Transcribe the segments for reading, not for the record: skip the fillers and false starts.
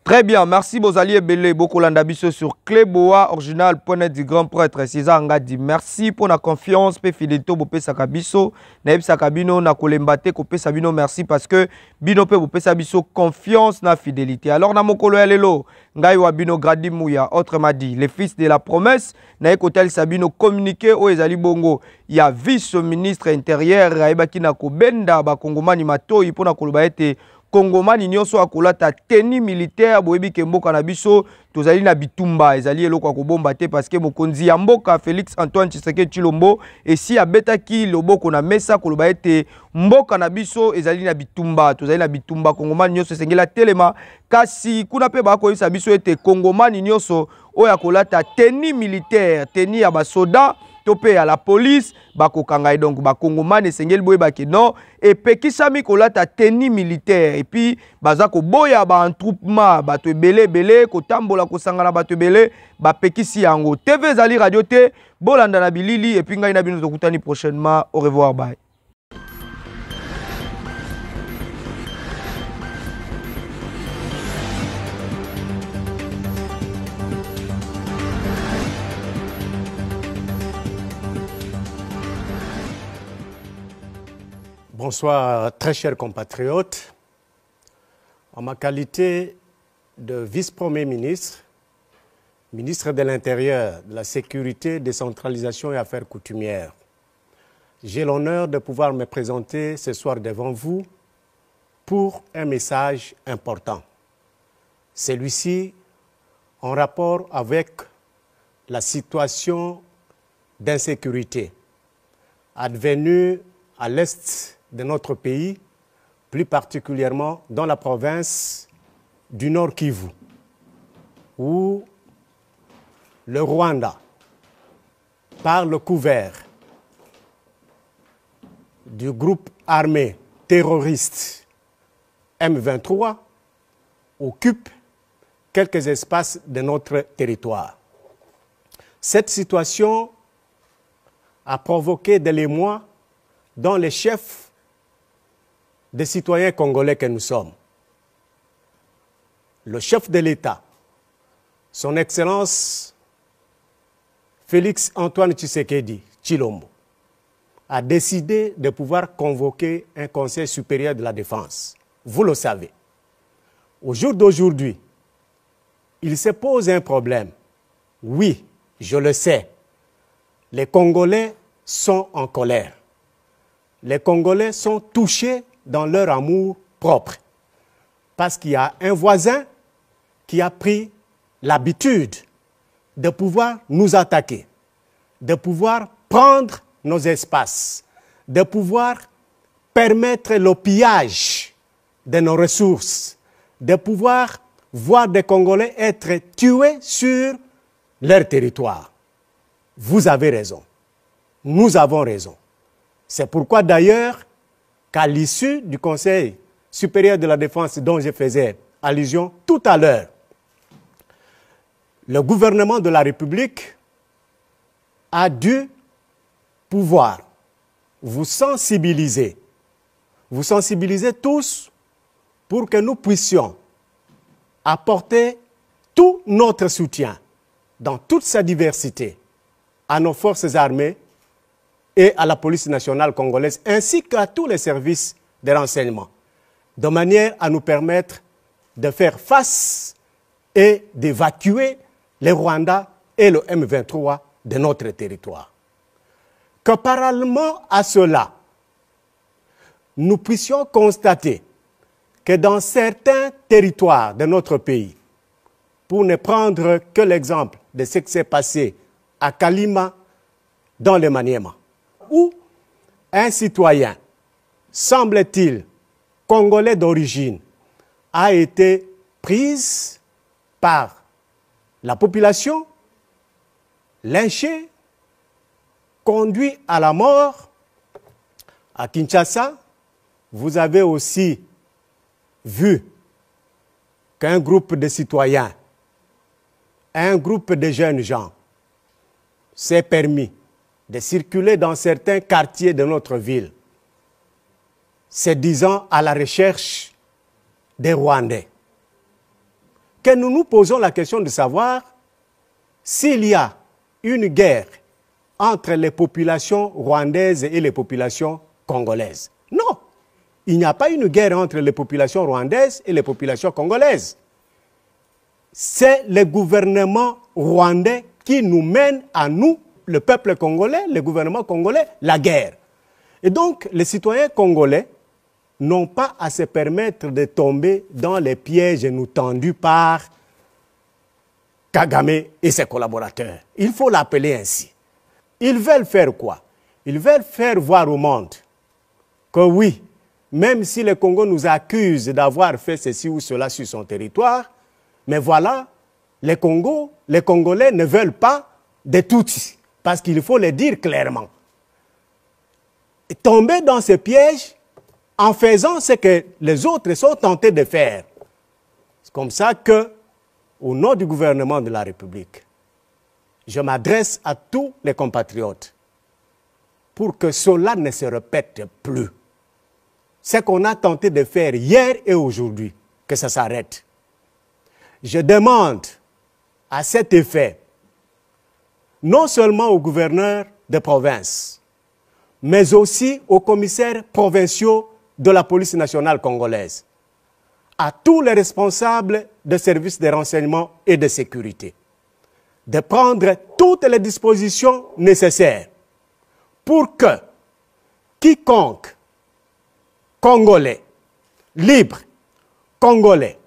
Très bien, merci Bozali Ebele, Bokolanda Biso sur Cléboa, original, ponnet du grand prêtre César Ngadi. Merci pour la confiance, pe fidélité, Bopé Sakabiso, Naïb Sakabino, na Kolembate, Kopé Sabino, merci parce que Bino pe Bopé Sabiso, confiance, na fidélité. Alors, na Mokolo Elelo, Ngai Wabino Gradi Mouya, autrement dit, les fils de la promesse, Naïk Hotel Sabino communiqué au Ezali Bongo, il y a vice-ministre intérieur, Raibaki Nakobenda, Bakongomani Matoi, pour na Kolobaete, Kongomani nyonso akolata tenue militaire boyebi ke mboka na biso tozali na bitumba ezali eloko akobomba te parce que mokonzi ya mboka Félix Antoine Tshisekedi Tshilombo esi abetaki loboko na mesa koloba ete mboka na biso ezali na bitumba tozali na bitumba Kongomani nyonso esengela telema kasi kuna pe bakoyisa biso ete Kongomani nyonso oyo akolata tenue militaire tenue ya basoda topé à la police bako kangay donc bakongomani sengel boye baki non et pekisami kolata tenue militaire et puis bazako boya ba entroupement bato belé ko tambola ko sangana bato belé ba pekisi yango TV Zali radio te bolanda na bilili et puis ngai na bino tokutani prochainement au revoir bye. Bonsoir, très chers compatriotes. En ma qualité de vice-premier ministre, ministre de l'Intérieur, de la Sécurité, Décentralisation et Affaires coutumières, j'ai l'honneur de pouvoir me présenter ce soir devant vous pour un message important. Celui-ci en rapport avec la situation d'insécurité advenue à l'est de notre pays, plus particulièrement dans la province du Nord Kivu, où le Rwanda, par le couvert du groupe armé terroriste M23, occupe quelques espaces de notre territoire. Cette situation a provoqué de l'émoi dans les chefs des citoyens congolais que nous sommes. Le chef de l'État, son Excellence Félix Antoine Tshisekedi Tshilombo, a décidé de pouvoir convoquer un Conseil supérieur de la défense. Vous le savez. Au jour d'aujourd'hui, il se pose un problème. Oui, je le sais. Les Congolais sont en colère. Les Congolais sont touchés dans leur amour propre. Parce qu'il y a un voisin qui a pris l'habitude de pouvoir nous attaquer, de pouvoir prendre nos espaces, de pouvoir permettre le pillage de nos ressources, de pouvoir voir des Congolais être tués sur leur territoire. Vous avez raison. Nous avons raison. C'est pourquoi d'ailleurs qu'à l'issue du Conseil supérieur de la défense dont je faisais allusion tout à l'heure, le gouvernement de la République a dû pouvoir vous sensibiliser tous pour que nous puissions apporter tout notre soutien dans toute sa diversité à nos forces armées et à la police nationale congolaise, ainsi qu'à tous les services de renseignement, de manière à nous permettre de faire face et d'évacuer les Rwandais et le M23 de notre territoire. Que parallèlement à cela, nous puissions constater que dans certains territoires de notre pays, pour ne prendre que l'exemple de ce qui s'est passé à Kalima, dans le Maniema, où un citoyen, semble-t-il, congolais d'origine, a été pris par la population, lynché, conduit à la mort. À Kinshasa, vous avez aussi vu qu'un groupe de citoyens, un groupe de jeunes gens s'est permis de circuler dans certains quartiers de notre ville, se disant à la recherche des Rwandais. que nous nous posons la question de savoir s'il y a une guerre entre les populations rwandaises et les populations congolaises. Non, il n'y a pas une guerre entre les populations rwandaises et les populations congolaises. C'est le gouvernement rwandais qui nous mène à nous, le peuple congolais, le gouvernement congolais, la guerre. Et donc, les citoyens congolais n'ont pas à se permettre de tomber dans les pièges nous tendus par Kagame et ses collaborateurs. Il faut l'appeler ainsi. Ils veulent faire quoi? Ils veulent faire voir au monde que oui, même si le Congo nous accuse d'avoir fait ceci ou cela sur son territoire, mais voilà, les Congolais ne veulent pas de Tutsis, parce qu'il faut le dire clairement. Et tomber dans ce piège en faisant ce que les autres sont tentés de faire. C'est comme ça que, au nom du gouvernement de la République, je m'adresse à tous les compatriotes pour que cela ne se répète plus. Ce qu'on a tenté de faire hier et aujourd'hui, que ça s'arrête. Je demande à cet effet, non seulement aux gouverneurs de province, mais aussi aux commissaires provinciaux de la police nationale congolaise, à tous les responsables de services de renseignement et de sécurité, de prendre toutes les dispositions nécessaires pour que quiconque Congolais, libre, Congolais,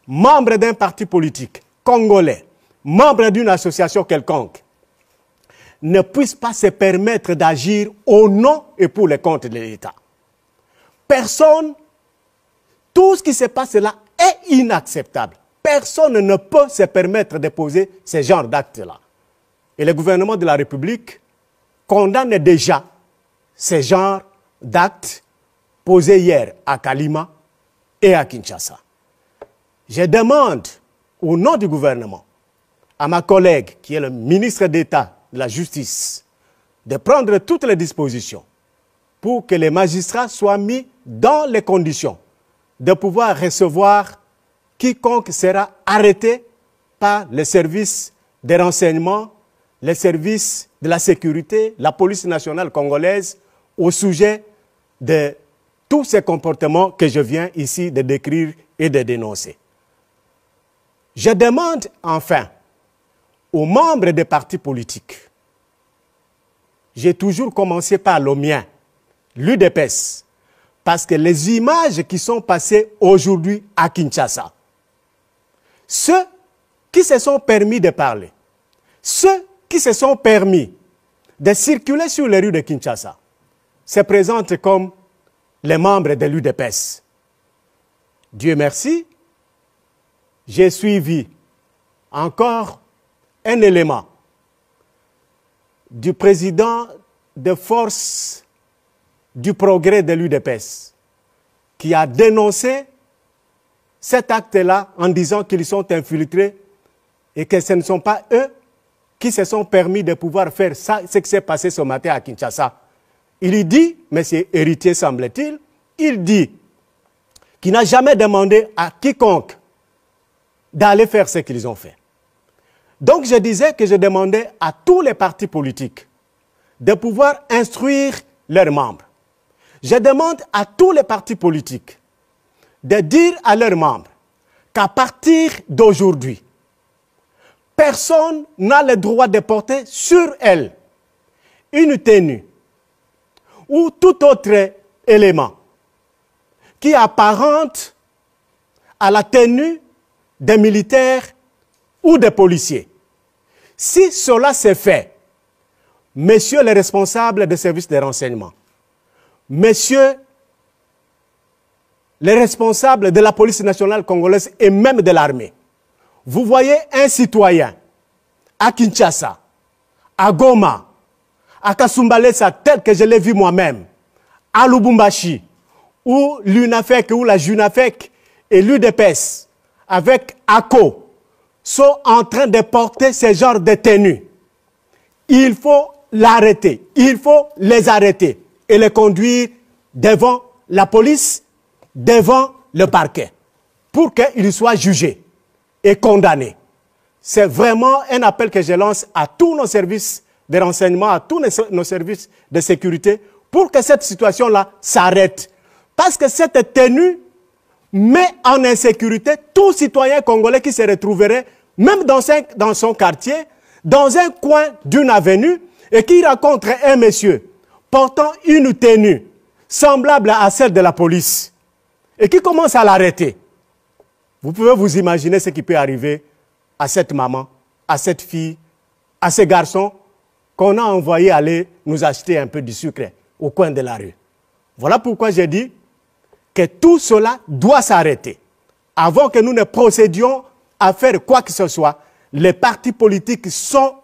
membre d'un parti politique, Congolais, membre d'une association quelconque, ne puisse pas se permettre d'agir au nom et pour le compte de l'État. Personne, tout ce qui se passe là est inacceptable. Personne ne peut se permettre de poser ce genre d'actes-là. Et le gouvernement de la République condamne déjà ce genre d'actes posés hier à Kalima et à Kinshasa. Je demande au nom du gouvernement à ma collègue qui est le ministre d'État de la Justice de prendre toutes les dispositions pour que les magistrats soient mis dans les conditions de pouvoir recevoir quiconque sera arrêté par les services de renseignement, les services de la sécurité, la police nationale congolaise au sujet de tous ces comportements que je viens ici de décrire et de dénoncer. Je demande enfin aux membres des partis politiques, j'ai toujours commencé par le mien, l'UDPS, parce que les images qui sont passées aujourd'hui à Kinshasa, ceux qui se sont permis de parler, ceux qui se sont permis de circuler sur les rues de Kinshasa, se présentent comme les membres de l'UDPS. Dieu merci, j'ai suivi encore un élément du président de force du progrès de l'UDPS qui a dénoncé cet acte-là en disant qu'ils sont infiltrés et que ce ne sont pas eux qui se sont permis de pouvoir faire ça, ce qui s'est passé ce matin à Kinshasa. Il dit, mais c'est héritier semble-t-il, il dit qu'il n'a jamais demandé à quiconque d'aller faire ce qu'ils ont fait. Donc je disais que je demandais à tous les partis politiques de pouvoir instruire leurs membres. Je demande à tous les partis politiques de dire à leurs membres qu'à partir d'aujourd'hui, personne n'a le droit de porter sur elle une tenue ou tout autre élément qui apparente à la tenue des militaires ou des policiers. Si cela s'est fait, messieurs les responsables des services de renseignement, messieurs les responsables de la police nationale congolaise et même de l'armée, vous voyez un citoyen à Kinshasa, à Goma, à Kasumbalesa, tel que je l'ai vu moi-même, à Lubumbashi, où l'UNAFEC ou la JUNAFEC et l'UDPS, avec ACO, sont en train de porter ce genre de tenue. Il faut l'arrêter, il faut les arrêter et les conduire devant la police, devant le parquet, pour qu'ils soient jugés. est condamné. C'est vraiment un appel que je lance à tous nos services de renseignement, à tous nos services de sécurité, pour que cette situation-là s'arrête. Parce que cette tenue met en insécurité tout citoyen congolais qui se retrouverait, même dans son quartier, dans un coin d'une avenue, et qui rencontre un monsieur portant une tenue semblable à celle de la police, et qui commence à l'arrêter. Vous pouvez vous imaginer ce qui peut arriver à cette maman, à cette fille, à ce garçon qu'on a envoyé aller nous acheter un peu de sucre au coin de la rue. Voilà pourquoi j'ai dit que tout cela doit s'arrêter. Avant que nous ne procédions à faire quoi que ce soit, les partis politiques sont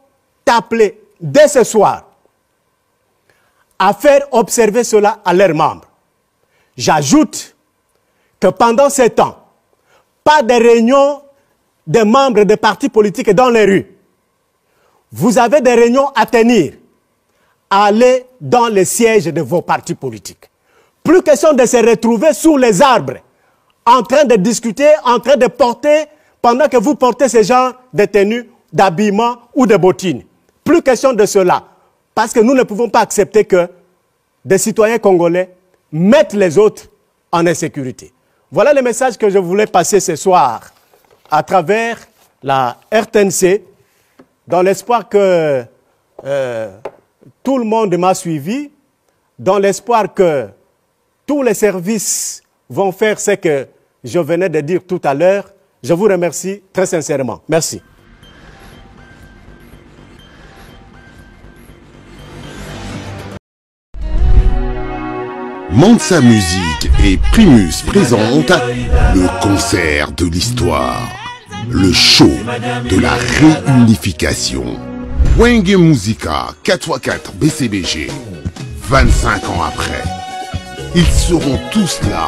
appelés dès ce soir à faire observer cela à leurs membres. J'ajoute que pendant ce temps, pas de réunion des membres des partis politiques dans les rues. Vous avez des réunions à tenir. Allez dans les sièges de vos partis politiques. Plus question de se retrouver sous les arbres, en train de discuter, en train de porter, pendant que vous portez ce genre de tenues, d'habillement ou de bottines. Plus question de cela. Parce que nous ne pouvons pas accepter que des citoyens congolais mettent les autres en insécurité. Voilà le message que je voulais passer ce soir à travers la RTNC, dans l'espoir que tout le monde m'a suivi, dans l'espoir que tous les services vont faire ce que je venais de dire tout à l'heure. Je vous remercie très sincèrement. Merci. Mansa Musique et Primus présentent le concert de l'histoire, le show de la réunification. Wenge Musica 4x4 BCBG, 25 ans après, ils seront tous là.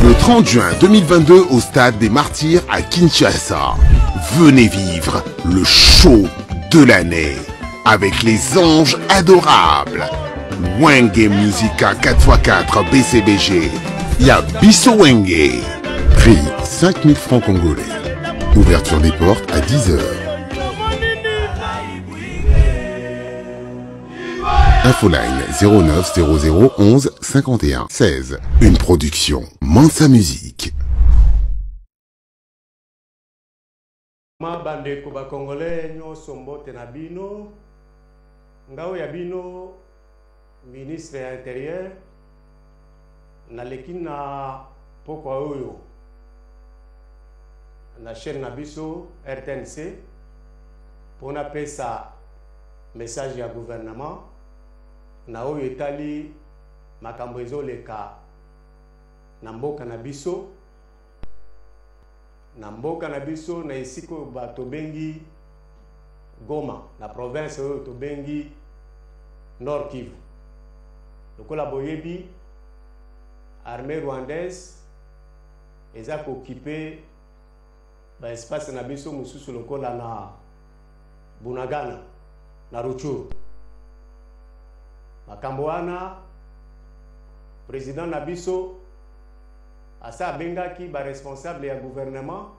Le 30 juin 2022 au stade des Martyrs à Kinshasa, venez vivre le show de l'année avec les anges adorables. Wenge Musica 4x4 BCBG, Yabiso Wenge. Prix 5000 francs congolais. Ouverture des portes à 10h. Infoline 09 00 11 51 16. Une production Mansa Musique. Ma bande kuba congolais nyo sombo tenabino ngao yabino ministre ya intérieur na lekina poko oyo na chaîne nabiso RTNC pour na pesa message ya gouvernement na oyo etali makambo ezoleka na mboka na biso na esiko bato bengi Goma na province oyo to bengi Nord Kivu. Lokola boyebi armée rwandaise eza ko occuper ba espace na biso mususu lokola na Bunagana na Ruchuru. Makambo wana président Nabiso asa bengaki ba responsable ya gouvernement,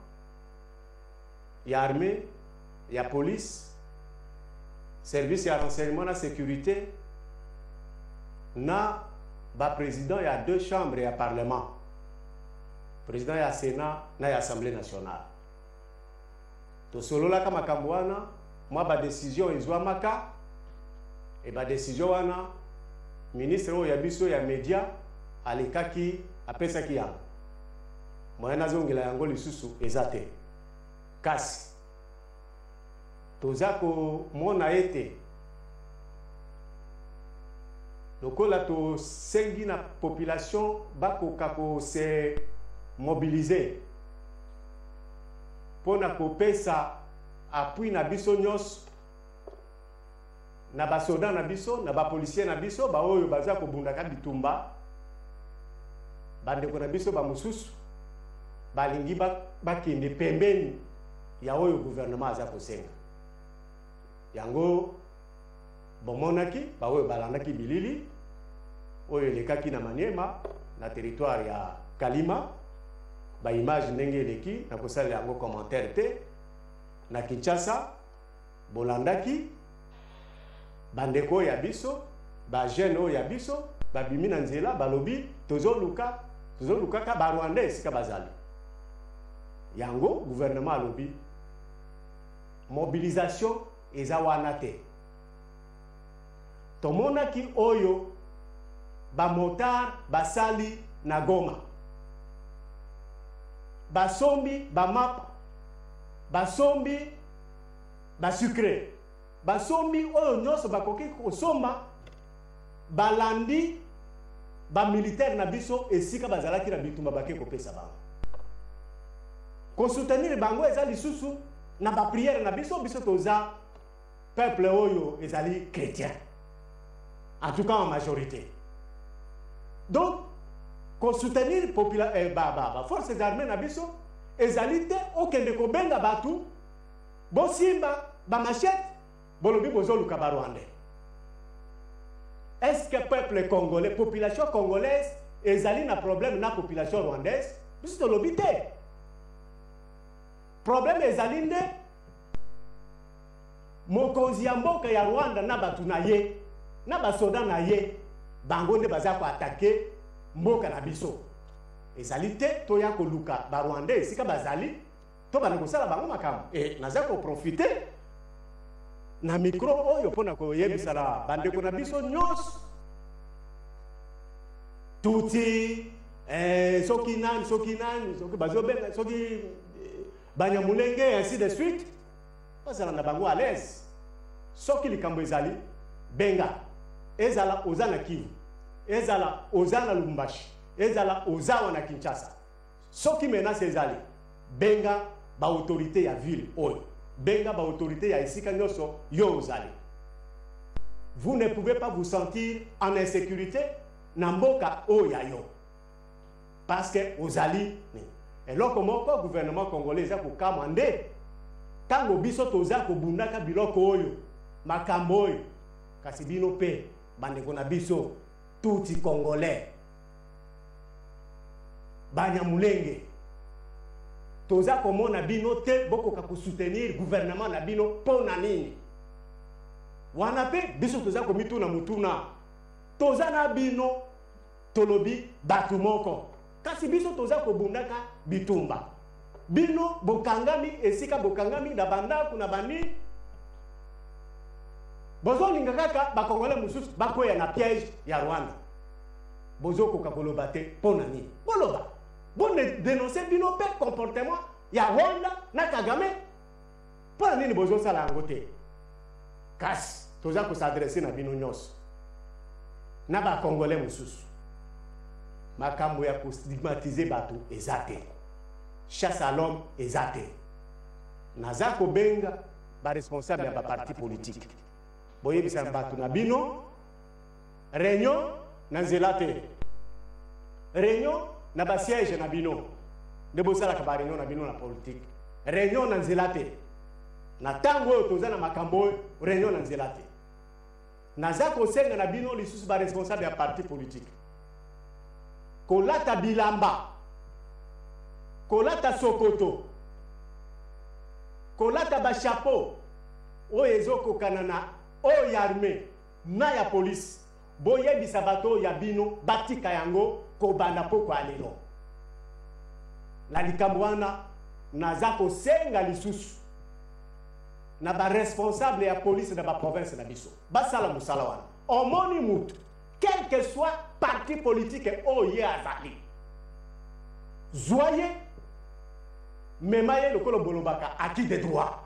ya armée, ya police, service ya renseignement na sécurité, na ba président ya deux chambres ya parlement, président ya Sénat na ya Assemblée nationale. To solola kama makambo wana mwa ba décision ezwamaka et ba décision wana ministre oyo ya biso ya média alekaki apesaki yango moyen azongela yango lisusu ezate kasi toza komona ete lokola tosengi na population bakoka kose mobiliser mpona kopesa appui na biso nyonso na basoda na biso na bapolisier na biso baoyo baza kobundaka bitumba bandeko na biso bamosusu balingi bakende pembeni ya oyo gouvernement aza kosenga yango bomonaki baoyo balandaki bilili oyo elekaki na Maniema na territoire ya Kalima ba image ndenge eleki na kosala yango commentaire te na Kinshasa bolandaki bandeko ya biso ba jeune ya biso ba bimi na nzela balobi tozoluka ka ba Rwandais ka bazali yango gouvernement alobi mobilisation eza wana te tomonaki oyo ba motar basali na Goma basombi ba map basombi ba sucre basombi oyo nyonso bakoki kosomba balandi ba militaire na biso esika bazalaki na bitumba bake kopesa bango kosoutenir bango eza lisusu na ba prière na biso toza peuple oyo ezali chrétien en tout cas en majorité donc kosoutenir forces armées na biso ezali te okende kobenga batu bosimba ba machette bolobi bozoluka ba Rwandais. Est-ce que peuple congolais, population congolaise ezali na problème na population rwandaise? Biso tolobi te. Problème ezali nde mokonzi ya mboka ya Rwanda na batu na ye na basoda na ye bango nde baza ko attaquer mboka na biso. Ezali te to ya koluka ba Rwandais sika bazali to bana kosala bango makambo et naza ko profiter na micro oyo pona ko yebisala bandeko na biso nyos tuti soki bazobenga soki banyamulenge ainsi de suite bazala na bango à l'aise soki likambo ezali benga ezala ozana Kivu ezala ozana Lubumbashi ezala ozawa na Kinshasa soki menace ezali benga ba autorité ya ville oyo benga ba autorité ya esika nyoso yo ozali. Vous ne pouvez pas vous sentir en insécurité na mboka oya yo parce que ozali et loko moko gouvernement congolais za ko kamande tango biso toza ko bundaka biloko oyo makambo oyo kasi bino pe bandeko na biso tuti congolais banyamulenge toza komona bino te boko ka soutenir gouvernement na bino pona nini wana pe biso toza komituna mutuna toza na bino tolobi batu moko kasi biso toza kobundaka bitumba bino bokangami esika bokangami na banda kuna bani bozo linga kaka bakongole mususu bakoya na piège ya Rwanda bozo ko kakoloba te pona nini boloba bon dénoncer bino pe comportement ya Rwanda na Kagame pona nini bozo sala ngote kasi toza ko s'adresser na bino nyos na ba congolais mususu makambo ya ko stigmatiser batu ezate chasse à l'homme ezate naza ko benga ba responsable ya ba parti politique boyebisa batu na bino réunion na zelate réunion na ba siège na bino de bosala ka ba réunion na bino na politique réunion na zelate na tango toza na makambo réunion na zelate naza ko senga na bino lisusu ba responsable ya parti politique kolata bilamba kolata sokoto kolata ba chapeau o ezoko kanana o yarme na ya police boyebisa bato ya bino batika yango ko banda poko alelo la likambo wana naza ko senga lisusu na ba responsable ya police na ba province na biso basala musala wana omoni mutu quel que soit parti politique oye azali zoye memaye lokolo bolobaka acquis de droit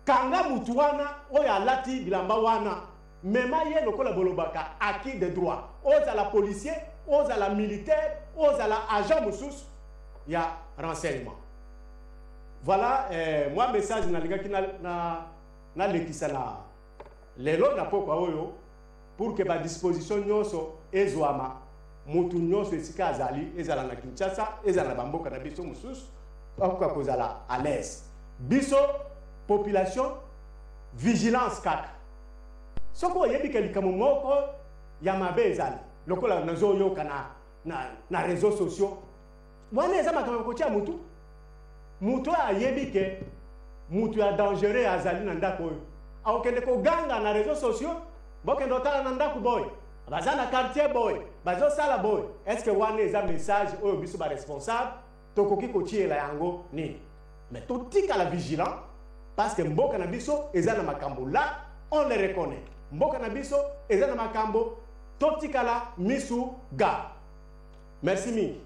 kanga mutu wana oyo alati bilamba wana memaye lokolo bolobaka acquis de droit ozala policier ozala militaire ozala agent mususu ya renseignement. Voilà moi message na lingaki na lekisa na lelo na poko oyo pour que ba disposition nyonso ezwama mutu nyonso esika azali ezala na Kinshasa ezala na bamboka na biso mususu kwa kozala à l'aise biso population vigilance kaka soko yebi ke likamu moko ya mabe ezali lokola nazo yoka na réseaux sociaux wana eza makambo kotia mutu mutu ayebi ke mutu ya dangereux azali na ndako oyo akokende koganga na réseaux sociaux bokende otala na ndako boy baza na quartier boy bazosala boy est-ce que wana eza message oyo biso baresponsable tokoki kotiela yango nini mais totikala vigilant parce que mboka na biso eza na makambo là on les reconnaît mboka na biso eza na makambo totikala misu ga merci mingi